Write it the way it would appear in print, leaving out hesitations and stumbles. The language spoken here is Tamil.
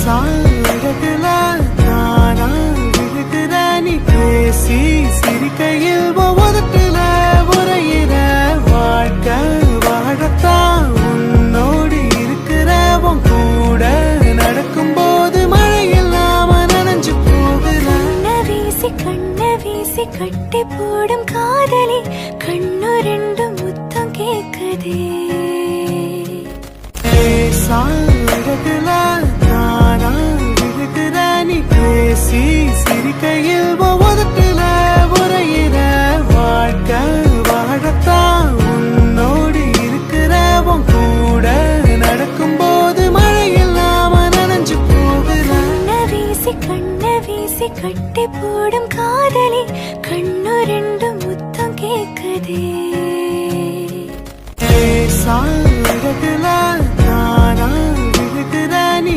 அழகுல நானா விழுகிற நீ பேசி சிரிக்கையில் ஒவ்வொருத்துல உரையிற வாழ்க்கை வாழத்தான் உன்னோடு இருக்கிற உன் கூட நடக்கும் போது மழை இல்லாம நனைஞ்சு போகிற கண்ண வீசி கட்டி போடும் காதலி கண்ணு ரெண்டு முத்தம் கேக்குதே அழகுல நானா விழுகிற நீ பேசி சிரிக்கையில் ஒவ்வொருத்துல உரையிற வாழ்க்கை வாழத்தான் உன்னோடு இருக்கிற உன் கூட நடக்கும் போது மழை இல்லாம நனைஞ்சு போகிற கண்ண வீசி கட்டி போடும் காதலி கண்ணு ரெண்டு முத்தம் கேக்குதே அழகுல நானா விழுகிற நீ